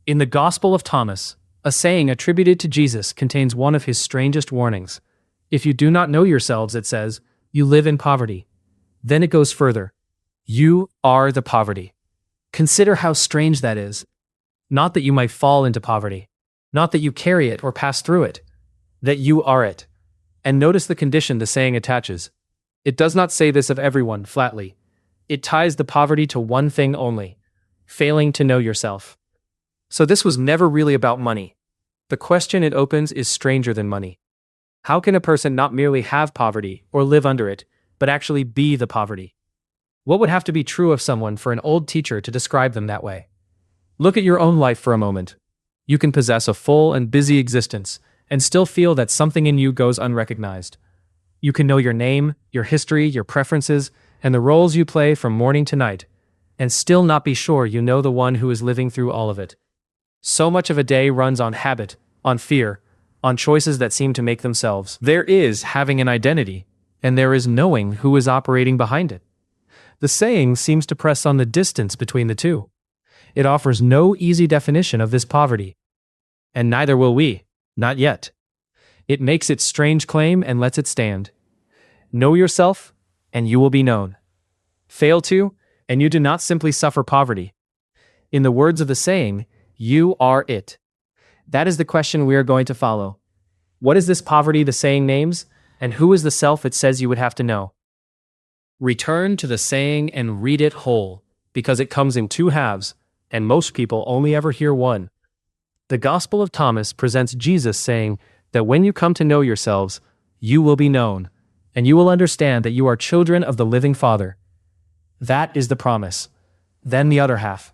In the Gospel of Thomas, a saying attributed to Jesus contains one of his strangest warnings. If you do not know yourselves, it says, you live in poverty. Then it goes further. You are the poverty. Consider how strange that is. Not that you might fall into poverty. Not that you carry it or pass through it. That you are it. And notice the condition the saying attaches. It does not say this of everyone flatly. It ties the poverty to one thing only: failing to know yourself. So this was never really about money. The question it opens is stranger than money. How can a person not merely have poverty or live under it, but actually be the poverty? What would have to be true of someone for an old teacher to describe them that way? Look at your own life for a moment. You can possess a full and busy existence and still feel that something in you goes unrecognized. You can know your name, your history, your preferences, and the roles you play from morning to night, and still not be sure you know the one who is living through all of it. So much of a day runs on habit, on fear, on choices that seem to make themselves. There is having an identity, and there is knowing who is operating behind it. The saying seems to press on the distance between the two. It offers no easy definition of this poverty. And neither will we, not yet. It makes its strange claim and lets it stand. Know yourself, and you will be known. Fail to, and you do not simply suffer poverty. In the words of the saying, you are it. That is the question we are going to follow. What is this poverty the saying names, and who is the self it says you would have to know? Return to the saying and read it whole, because it comes in two halves, and most people only ever hear one. The Gospel of Thomas presents Jesus saying that when you come to know yourselves, you will be known, and you will understand that you are children of the living Father. That is the promise. Then the other half.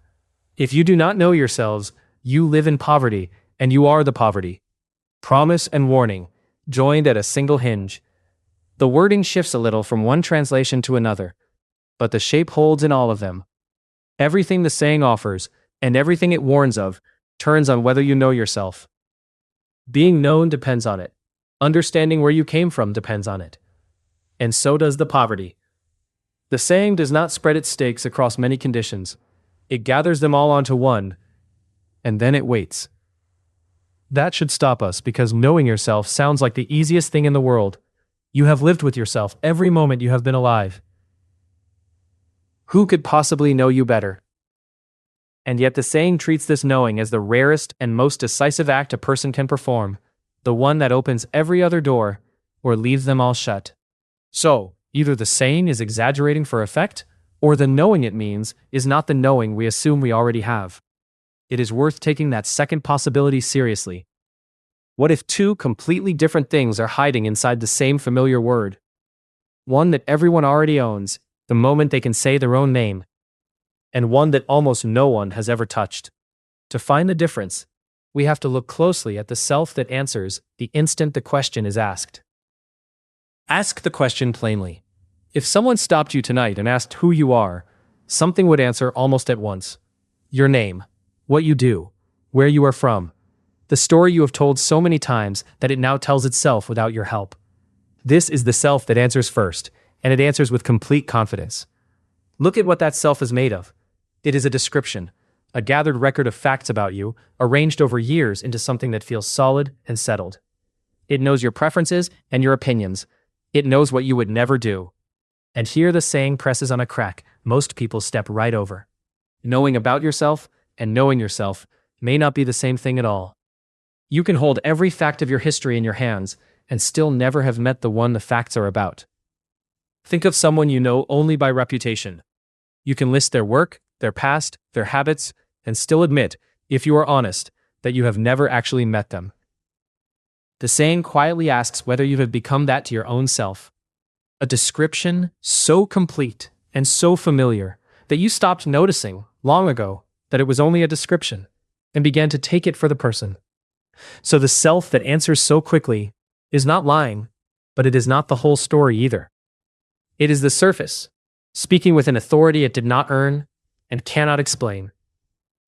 If you do not know yourselves, you live in poverty, and you are the poverty. Promise and warning, joined at a single hinge. The wording shifts a little from one translation to another, but the shape holds in all of them. Everything the saying offers, and everything it warns of, turns on whether you know yourself. Being known depends on it. Understanding where you came from depends on it. And so does the poverty. The saying does not spread its stakes across many conditions. It gathers them all onto one, and then it waits. That should stop us, because knowing yourself sounds like the easiest thing in the world. You have lived with yourself every moment you have been alive. Who could possibly know you better? And yet the saying treats this knowing as the rarest and most decisive act a person can perform, the one that opens every other door, or leaves them all shut. So, either the saying is exaggerating for effect, or the knowing it means is not the knowing we assume we already have. It is worth taking that second possibility seriously. What if two completely different things are hiding inside the same familiar word? One that everyone already owns, the moment they can say their own name, and one that almost no one has ever touched. To find the difference, we have to look closely at the self that answers the instant the question is asked. Ask the question plainly. If someone stopped you tonight and asked who you are, something would answer almost at once. Your name, what you do, where you are from, the story you have told so many times that it now tells itself without your help. This is the self that answers first, and it answers with complete confidence. Look at what that self is made of. It is a description, a gathered record of facts about you, arranged over years into something that feels solid and settled. It knows your preferences and your opinions. It knows what you would never do. And here the saying presses on a crack most people step right over. Knowing about yourself and knowing yourself may not be the same thing at all. You can hold every fact of your history in your hands and still never have met the one the facts are about. Think of someone you know only by reputation. You can list their work, their past, their habits, and still admit, if you are honest, that you have never actually met them. The saying quietly asks whether you have become that to your own self. A description so complete and so familiar that you stopped noticing long ago that it was only a description and began to take it for the person. So the self that answers so quickly is not lying, but it is not the whole story either. It is the surface, speaking with an authority it did not earn and cannot explain.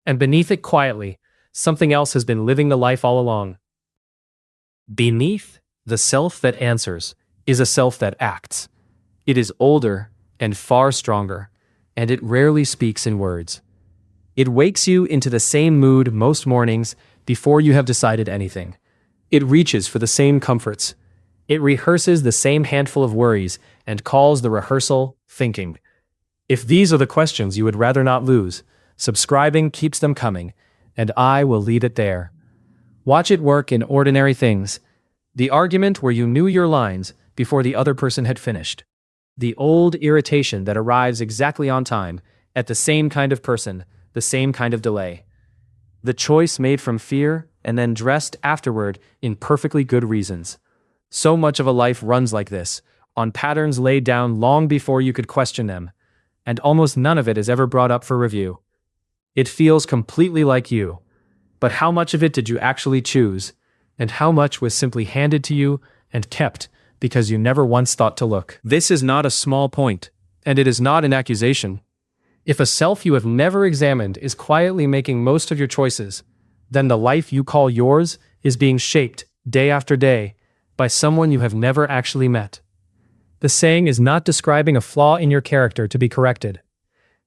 And beneath it quietly, something else has been living the life all along. Beneath the self that answers is a self that acts. It is older and far stronger, and it rarely speaks in words. It wakes you into the same mood most mornings before you have decided anything. It reaches for the same comforts. It rehearses the same handful of worries and calls the rehearsal thinking. If these are the questions you would rather not lose, subscribing keeps them coming, and I will lead it there. Watch it work in ordinary things. The argument where you knew your lines before the other person had finished. The old irritation that arrives exactly on time, at the same kind of person, the same kind of delay. The choice made from fear and then dressed afterward in perfectly good reasons. So much of a life runs like this, on patterns laid down long before you could question them, and almost none of it is ever brought up for review. It feels completely like you. But how much of it did you actually choose, and how much was simply handed to you and kept because you never once thought to look? This is not a small point, and it is not an accusation. If a self you have never examined is quietly making most of your choices, then the life you call yours is being shaped, day after day, by someone you have never actually met. The saying is not describing a flaw in your character to be corrected.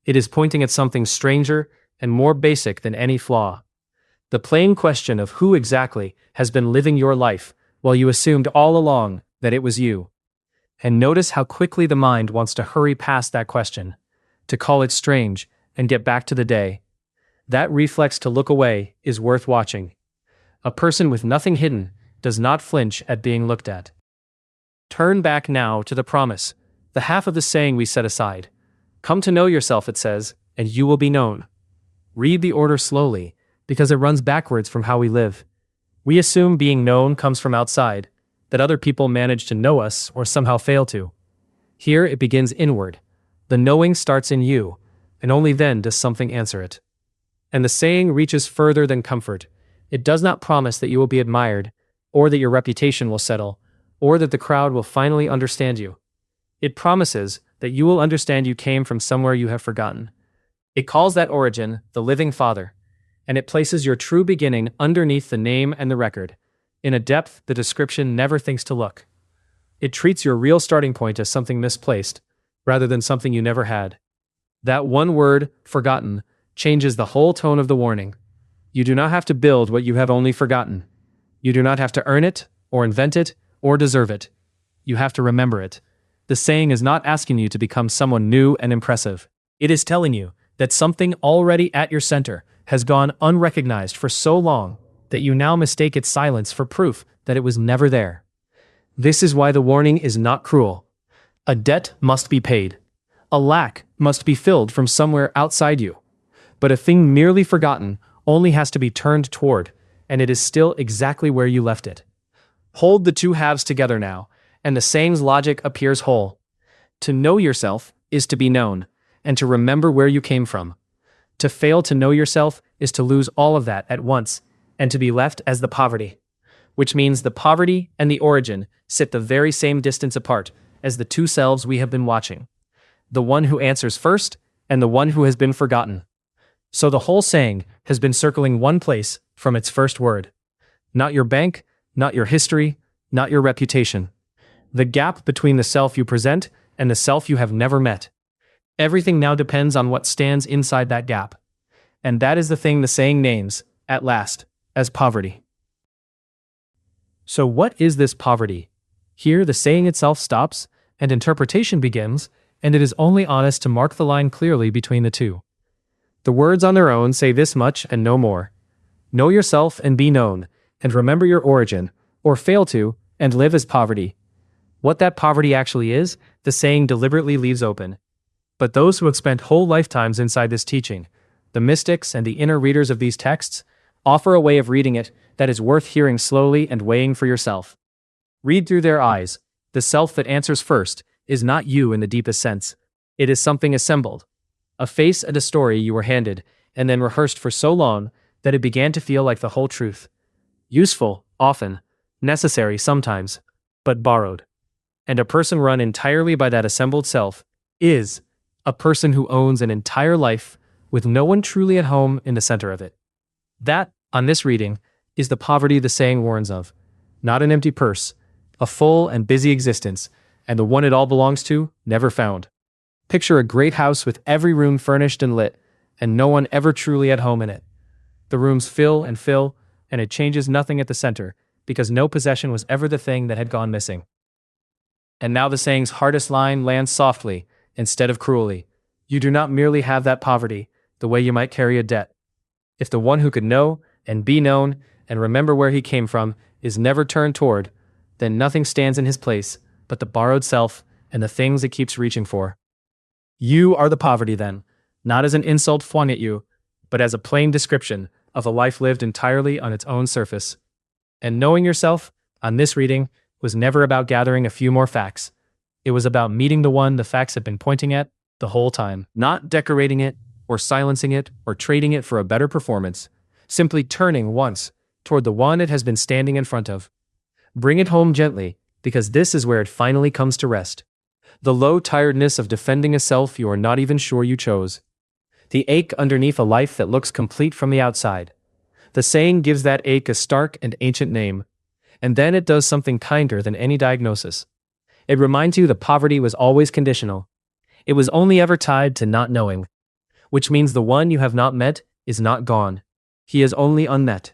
It is pointing at something stranger and more basic than any flaw. The plain question of who exactly has been living your life while you assumed all along that it was you. And notice how quickly the mind wants to hurry past that question, to call it strange and get back to the day. That reflex to look away is worth watching. A person with nothing hidden does not flinch at being looked at. Turn back now to the promise, the half of the saying we set aside. Come to know yourself, it says, and you will be known. Read the order slowly, because it runs backwards from how we live. We assume being known comes from outside, that other people manage to know us or somehow fail to. Here it begins inward. The knowing starts in you, and only then does something answer it. And the saying reaches further than comfort. It does not promise that you will be admired, or that your reputation will settle, or that the crowd will finally understand you. It promises that you will understand you came from somewhere you have forgotten. It calls that origin the living Father, and it places your true beginning underneath the name and the record, in a depth the description never thinks to look. It treats your real starting point as something misplaced, rather than something you never had. That one word, forgotten, changes the whole tone of the warning. You do not have to build what you have only forgotten. You do not have to earn it, or invent it, or deserve it. You have to remember it. The saying is not asking you to become someone new and impressive. It is telling you that something already at your center has gone unrecognized for so long that you now mistake its silence for proof that it was never there. This is why the warning is not cruel. A debt must be paid. A lack must be filled from somewhere outside you. But a thing merely forgotten only has to be turned toward, and it is still exactly where you left it. Hold the two halves together now, and the saying's logic appears whole. To know yourself is to be known, and to remember where you came from. To fail to know yourself is to lose all of that at once, and to be left as the poverty. Which means the poverty and the origin sit the very same distance apart as the two selves we have been watching. The one who answers first, and the one who has been forgotten. So the whole saying has been circling one place from its first word. Not your bank, not your history, not your reputation. The gap between the self you present and the self you have never met. Everything now depends on what stands inside that gap. And that is the thing the saying names, at last, as poverty. So what is this poverty? Here the saying itself stops, and interpretation begins, and it is only honest to mark the line clearly between the two. The words on their own say this much and no more. Know yourself and be known, and remember your origin, or fail to, and live as poverty. What that poverty actually is, the saying deliberately leaves open. But those who have spent whole lifetimes inside this teaching, the mystics and the inner readers of these texts, offer a way of reading it that is worth hearing slowly and weighing for yourself. Read through their eyes. The self that answers first is not you in the deepest sense. It is something assembled. A face and a story you were handed, and then rehearsed for so long that it began to feel like the whole truth. Useful, often. Necessary, sometimes. But borrowed. And a person run entirely by that assembled self is a person who owns an entire life with no one truly at home in the center of it. That, on this reading, is the poverty the saying warns of. Not an empty purse, a full and busy existence, and the one it all belongs to, never found. Picture a great house with every room furnished and lit, and no one ever truly at home in it. The rooms fill, and it changes nothing at the center, because no possession was ever the thing that had gone missing. And now the saying's hardest line lands softly, instead of cruelly. You do not merely have that poverty, the way you might carry a debt. If the one who could know, and be known, and remember where he came from, is never turned toward, then nothing stands in his place but the borrowed self and the things it keeps reaching for. You are the poverty then, not as an insult flung at you, but as a plain description of a life lived entirely on its own surface. And knowing yourself, on this reading, was never about gathering a few more facts. It was about meeting the one the facts had been pointing at the whole time, not decorating it, or silencing it, or trading it for a better performance, simply turning once toward the one it has been standing in front of. Bring it home gently, because this is where it finally comes to rest. The low tiredness of defending a self you are not even sure you chose. The ache underneath a life that looks complete from the outside. The saying gives that ache a stark and ancient name, and then it does something kinder than any diagnosis. It reminds you that poverty was always conditional. It was only ever tied to not knowing, which means the one you have not met is not gone. He is only unmet.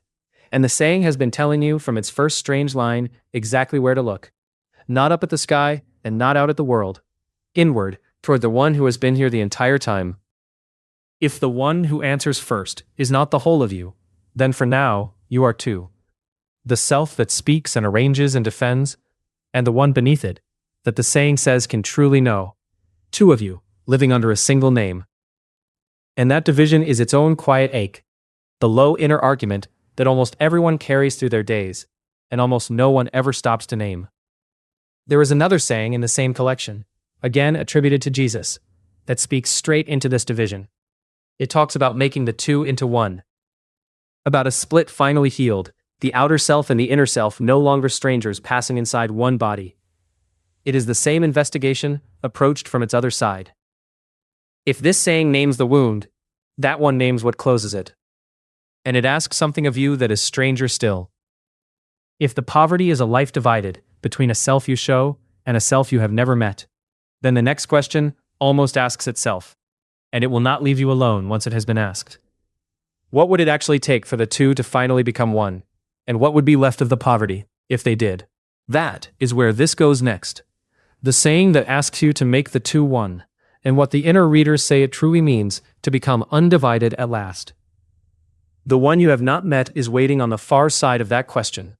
And the saying has been telling you from its first strange line exactly where to look. Not up at the sky, and not out at the world. Inward, toward the one who has been here the entire time. If the one who answers first is not the whole of you, then for now, you are two. The self that speaks and arranges and defends, and the one beneath it, that the saying says can truly know. Two of you, living under a single name. And that division is its own quiet ache, the low inner argument that almost everyone carries through their days, and almost no one ever stops to name. There is another saying in the same collection, again attributed to Jesus, that speaks straight into this division. It talks about making the two into one. About a split finally healed, the outer self and the inner self no longer strangers passing inside one body. It is the same investigation, approached from its other side. If this saying names the wound, that one names what closes it. And it asks something of you that is stranger still. If the poverty is a life divided between a self you show and a self you have never met, then the next question almost asks itself, and it will not leave you alone once it has been asked. What would it actually take for the two to finally become one? And what would be left of the poverty, if they did? That is where this goes next. The saying that asks you to make the two one, and what the inner readers say it truly means to become undivided at last. The one you have not met is waiting on the far side of that question.